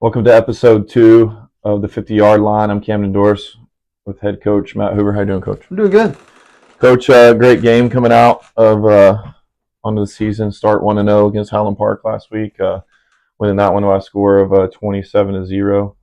Welcome to episode 2 of the 50-yard line. I'm Camden Dorse with head coach Matt Hoover. How you doing, Coach? I'm doing good. Coach, great game coming out of onto the season. Start 1-0 against Highland Park last week. Winning that one by a score of 27-0.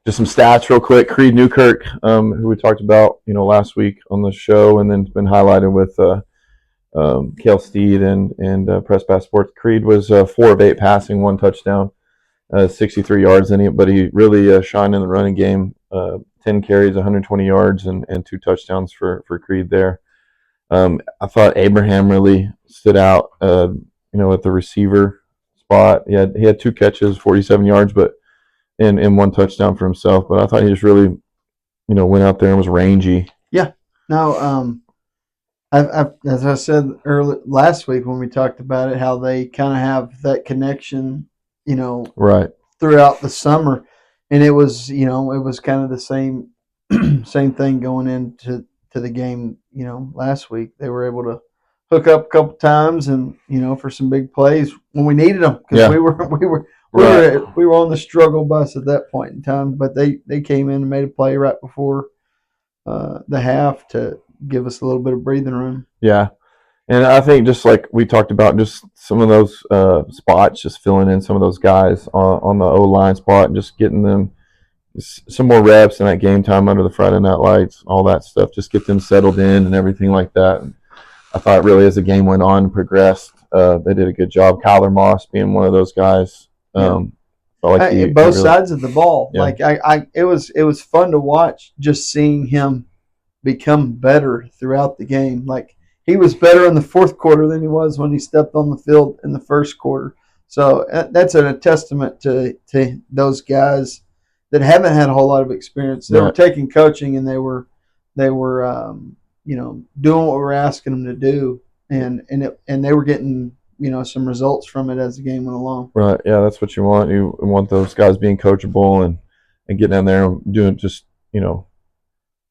Just some stats real quick. Creed Newkirk, who we talked about last week on the show, and then been highlighted with Cale Steed and Press Pass Sports. Creed was 4 of 8 passing, 1 touchdown. 63 yards in it, but he really shined in the running game. 10 carries, 120 yards, and 2 touchdowns for Creed there. I thought Abraham really stood out, at the receiver spot. He had 2 catches, 47 yards, but and 1 touchdown for himself. But I thought he just really, went out there and was rangy. Yeah. Now, I've as I said last week when we talked about it, how they kind of have that connection, Right. throughout the summer, and it was kind of the same same thing going into the game. Last week they were able to hook up a couple times, and for some big plays when we needed them, because we were on the struggle bus at that point in time. But they came in and made a play right before the half to give us a little bit of breathing room. Yeah. And I think just like we talked about, just some of those spots, just filling in some of those guys on the O-line spot and just getting them some more reps and that game time under the Friday night lights, all that stuff, just get them settled in and everything like that. And I thought really as the game went on and progressed, they did a good job. Kyler Moss being one of those guys. Both sides of the ball. Yeah. Like it was fun to watch, just seeing him become better throughout the game. Like, he was better in the fourth quarter than he was when he stepped on the field in the first quarter. So that's a testament to those guys that haven't had a whole lot of experience. They were taking coaching, and they were doing what we're asking them to do, and they were getting some results from it as the game went along. Right. Yeah, that's what you want. You want those guys being coachable and getting in there and doing just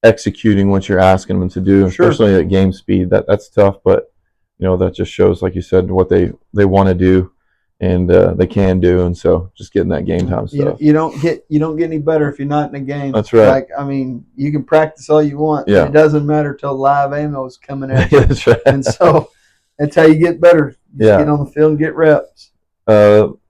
executing what you're asking them to do, especially at game speed. That's tough, but that just shows, like you said, what they want to do and they can do, and so just getting that game time stuff. You don't get any better if you're not in a game. That's right. Like, I mean, you can practice all you want. Yeah. It doesn't matter till live ammo is coming at you. That's right. And so that's how you get better. Just get on the field and get reps. Coach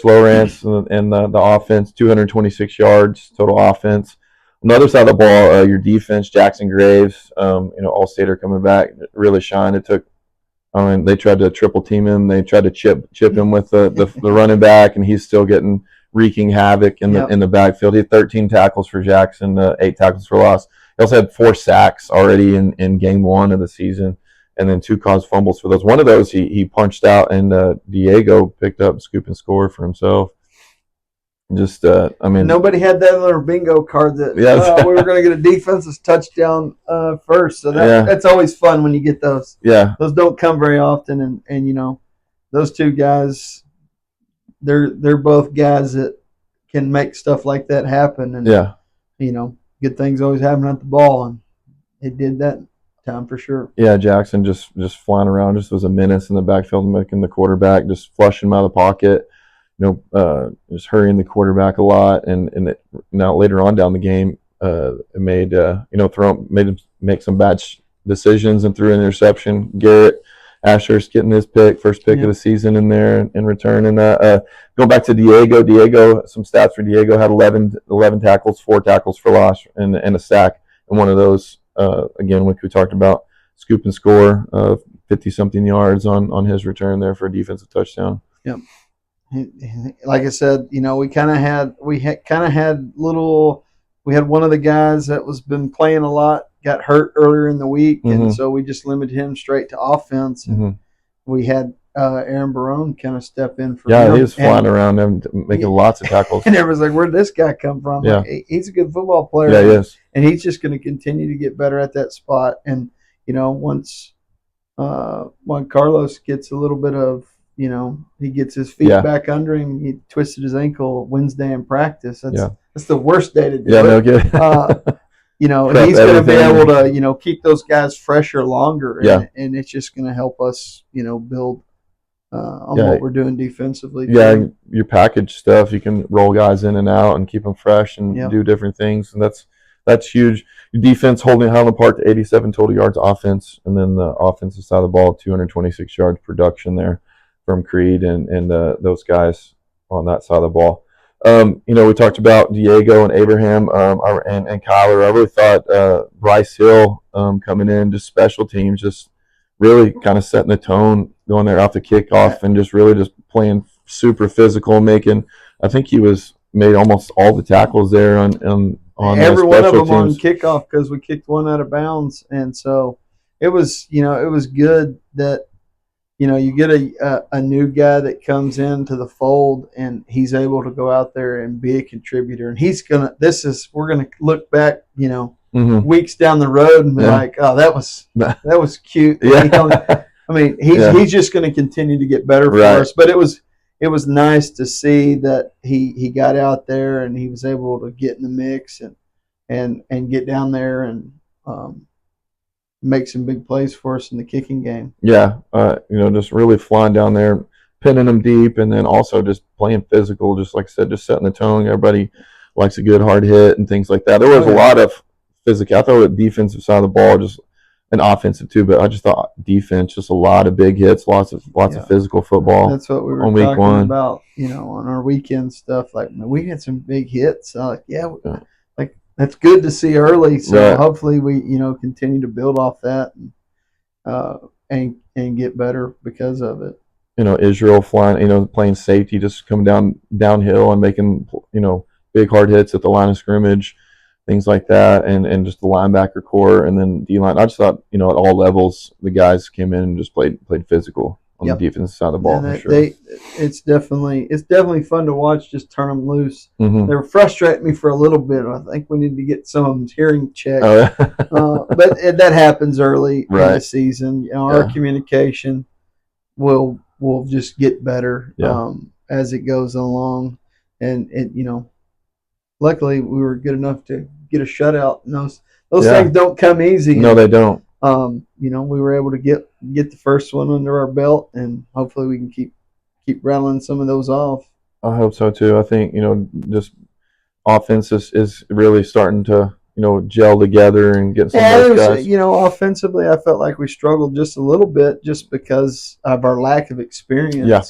Lawrence and the offense, 226 yards total offense. On the other side of the ball, your defense, Jackson Graves, All-Stater coming back, really shined. They tried to triple team him. They tried to chip him with the running back, and he's still wreaking havoc in the backfield. He had 13 tackles for Jackson, 8 tackles for loss. He also had 4 sacks already in game 1 of the season, and then 2 caused fumbles for those. One of those he punched out, and Diego picked up, scoop and score for himself. Just, nobody had that on their bingo card that we were going to get a defensive touchdown first. So that's always fun when you get those. Yeah, those don't come very often, and those 2 guys, they're both guys that can make stuff like that happen. And good things always happen at the ball, and they did that time for sure. Yeah, Jackson just flying around, just was a menace in the backfield, making the quarterback, just flushing him out of the pocket. Just hurrying the quarterback a lot, and now later on down the game, it made made him make some bad decisions and threw an interception. Garrett Ashurst getting his first pick of the season in there in return. And going back to Diego, some stats for Diego: had 11 tackles, 4 tackles for loss, and a sack. And one of those, again, like we talked about, scoop and score, 50-something yards on his return there for a defensive touchdown. Yep. Like I said, we had one of the guys that was been playing a lot got hurt earlier in the week, and so we just limited him straight to offense. And we had Aaron Barone kind of step in for him. He was flying around and making lots of tackles. And everyone's like, "Where'd this guy come from?" Yeah. Like, he's a good football player. Yeah, he is. And he's just going to continue to get better at that spot. And once when Carlos gets a little bit of he gets his feet back under him. He twisted his ankle Wednesday in practice. That's the worst day to do it. No good. He's going to be able to, keep those guys fresher longer. And it's just going to help us, build on Yeah. what we're doing defensively. Yeah, too. your package stuff, you can roll guys in and out and keep them fresh and Yep. do different things, and that's huge. Your defense holding Highland Park to 87 total yards offense, and then the offensive side of the ball, 226 yards production there from Creed and those guys on that side of the ball. We talked about Diego and Abraham and Kyler. I really thought Bryce Hill coming in, just special teams, just really kind of setting the tone, going there off the kickoff, and just really just playing super physical, making. I think he made almost all the tackles there on every one of special them on teams. kickoff because we kicked one out of bounds, and so it was good that you get a new guy that comes into the fold and he's able to go out there and be a contributor, and we're gonna look back weeks down the road and be like, oh, that was cute. Yeah. I mean, he's just going to continue to get better for us. But it was nice to see that he got out there and he was able to get in the mix and get down there and make some big plays for us in the kicking game. Yeah, just really flying down there, pinning them deep, and then also just playing physical. Just like I said, just setting the tone. Everybody likes a good hard hit and things like that. There was a lot of physical. I thought the defensive side of the ball just. And offensive too, but I just thought defense, just a lot of big hits, lots of physical football. That's what we were on week talking one. about, on our weekend stuff. Like, we had some big hits. Like that's good to see early. So hopefully we, continue to build off that and get better because of it. Israel flying, playing safety, just coming downhill and making, big hard hits at the line of scrimmage. Things like that, and just the linebacker core, and then D-line. I just thought, at all levels, the guys came in and just played physical on the defensive side of the ball. For sure. It's definitely fun to watch. Just turn them loose. Mm-hmm. They were frustrating me for a little bit. I think we need to get some of them hearing checked. Oh, yeah. But that happens early in the season. Our communication will just get better as it goes along, and luckily we were good enough to get a shutout, and those things don't come easy. No, they don't. We were able to get the first one under our belt, and hopefully we can keep rattling some of those off. I hope so too. I think just offense is really starting to gel together and get some of those guys. Offensively, I felt like we struggled just a little bit just because of our lack of experience. Yeah.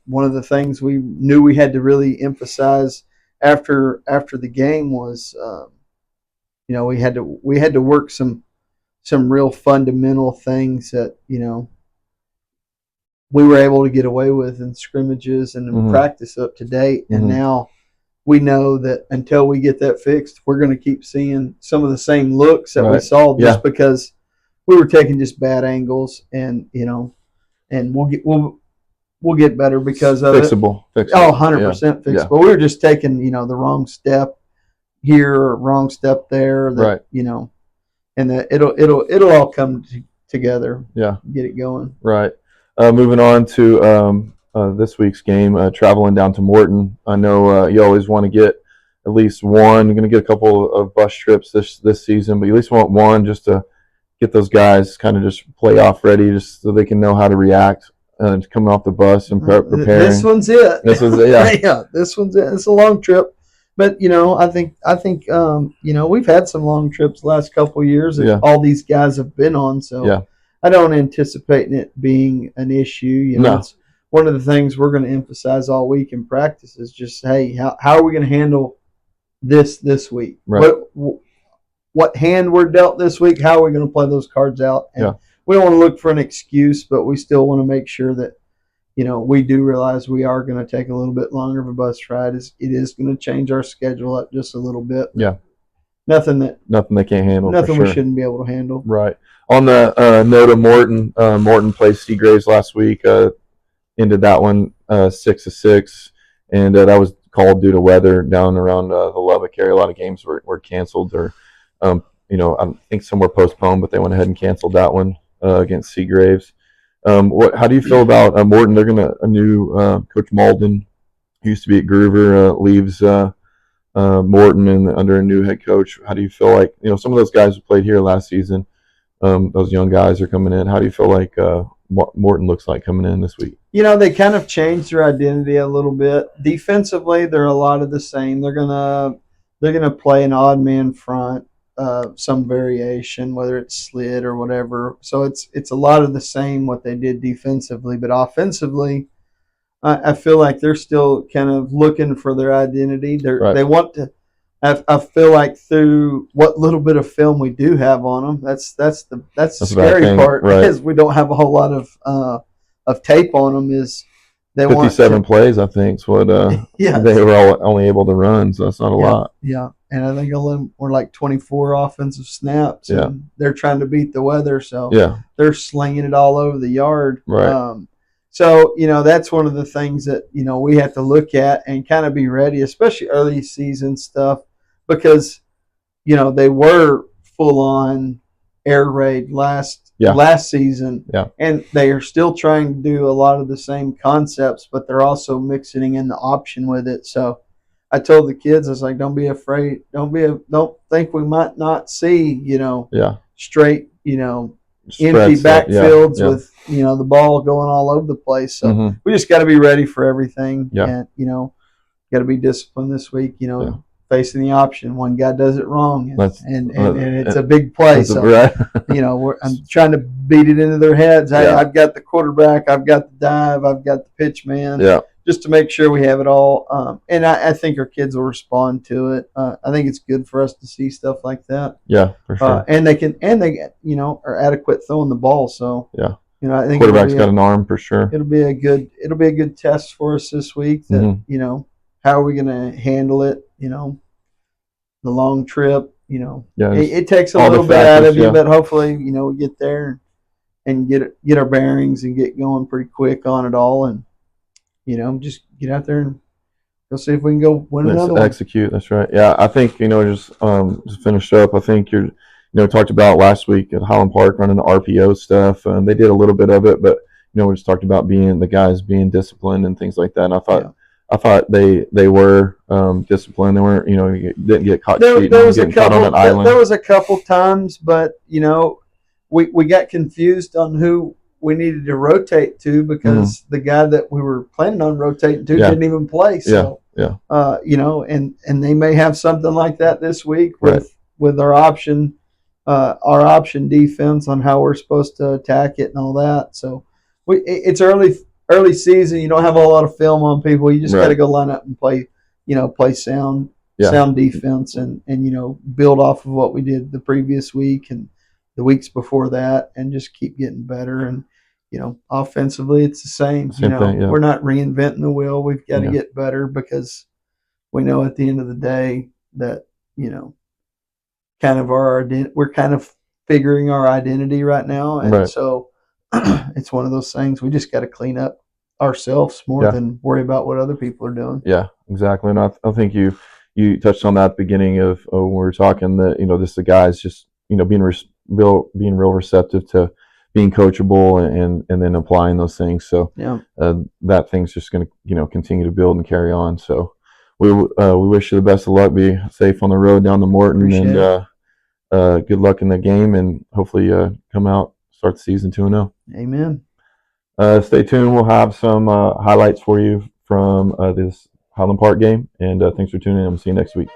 One of the things we knew we had to really emphasize after the game was, we had to work some real fundamental things that we were able to get away with in scrimmages and in practice up to date, and now we know that until we get that fixed, we're going to keep seeing some of the same looks that we saw just because we were taking just bad angles, and and we'll get better because of fixable. it. Oh, 100% fixable. Yeah. We were just taking, the wrong step here or wrong step there. That, and that it'll all come together. Yeah. Get it going. Right. Moving on to this week's game, traveling down to Morton. I know you always want to get at least one. You're going to get a couple of bus trips this season, but you at least want one just to get those guys kind of just playoff ready, just so they can know how to react. Coming off the bus and preparing. This one's it. This one's it. Yeah. Yeah. This one's it. It's a long trip, but I think we've had some long trips the last couple of years that all these guys have been on. So I don't anticipate it being an issue. It's one of the things we're going to emphasize all week in practice is just, hey, how are we going to handle this week? Right. What hand we're dealt this week? How are we going to play those cards out? And we don't want to look for an excuse, but we still want to make sure that, we do realize we are going to take a little bit longer of a bus ride. It is going to change our schedule up just a little bit. Yeah. Nothing they can't handle. Nothing we shouldn't be able to handle. Right. On the note of Morton, Morton played Seagraves last week. Ended that one 6-6, and that was called due to weather down around the Lubbock area. A lot of games were canceled or, I think some were postponed, but they went ahead and canceled that one. Against Seagraves. How do you feel about Morton? They're a new Coach Malden, who used to be at Groover, leaves Morton and under a new head coach. How do you feel like some of those guys who played here last season those young guys are coming in. How do you feel like Morton looks like coming in this week? They kind of changed their identity a little bit. Defensively, they're a lot of the same. They're gonna play an odd man front, some variation, whether it's slid or whatever. So it's a lot of the same what they did defensively, but offensively, I feel like they're still kind of looking for their identity. Right. They want to. I feel like through what little bit of film we do have on them, that's the scary part, right? Because we don't have a whole lot of tape on them. Is they 57 plays, I think, is what they were only able to run, so that's not a lot. Yeah, and I think we're like 24 offensive snaps. Yeah, and they're trying to beat the weather, so they're slinging it all over the yard. Right. So, that's one of the things that, we have to look at and kind of be ready, especially early season stuff, because, they were full on air raid last season. Yeah. And they are still trying to do a lot of the same concepts, but they're also mixing in the option with it. So I told the kids, I was like, don't be afraid. Don't think we might not see, straight, empty backfields with the ball going all over the place. So we just got to be ready for everything. Yeah. And got to be disciplined this week. Facing the option, one guy does it wrong, and it's a big play. So right. I'm trying to beat it into their heads. I've got the quarterback, I've got the dive, I've got the pitch man. Yeah. Just to make sure we have it all. And I think our kids will respond to it. I think it's good for us to see stuff like that. Yeah, for sure. And they are adequate throwing the ball. So I think quarterback's got an arm for sure. It'll be a good test for us this week. That how are we going to handle it? The long trip. It takes a little bit out of you, but hopefully we get there and get our bearings and get going pretty quick on it all and. Just get out there and go see if we can go win another one. Execute. That's right. Yeah, I think just finish up. I think you're talked about last week at Highland Park running the RPO stuff. They did a little bit of it, but we just talked about the guys being disciplined and things like that. And I thought they were disciplined. They weren't didn't get caught cheating. There was a couple times, but we got confused on who we needed to rotate to because the guy that we were planning on rotating to didn't even play. So, and they may have something like that this week with our option defense on how we're supposed to attack it and all that. So it's early season. You don't have a lot of film on people. You just got to go line up and play sound defense and build off of what we did the previous week and the weeks before that, and just keep getting better. And offensively, it's the same. Thing, we're not reinventing the wheel. We've got to get better because we know at the end of the day that kind of we're kind of figuring our identity right now, and so it's one of those things we just got to clean up ourselves more than worry about what other people are doing. Yeah, exactly. And I think you touched on that at the beginning of when we were talking that this the guys just being real receptive to being coachable and then applying those things. So that thing's just going to continue to build and carry on. So we wish you the best of luck. Be safe on the road down to Morton. Appreciate and good luck in the game, and hopefully come out, start the season 2-0. Amen. Stay tuned. We'll have some highlights for you from this Highland Park game, and thanks for tuning in. We'll see you next week.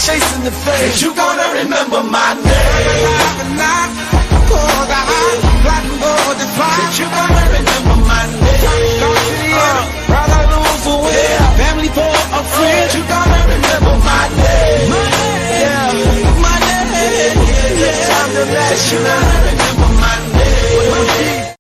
chasing the fame. You gonna remember my name. You gonna remember my name.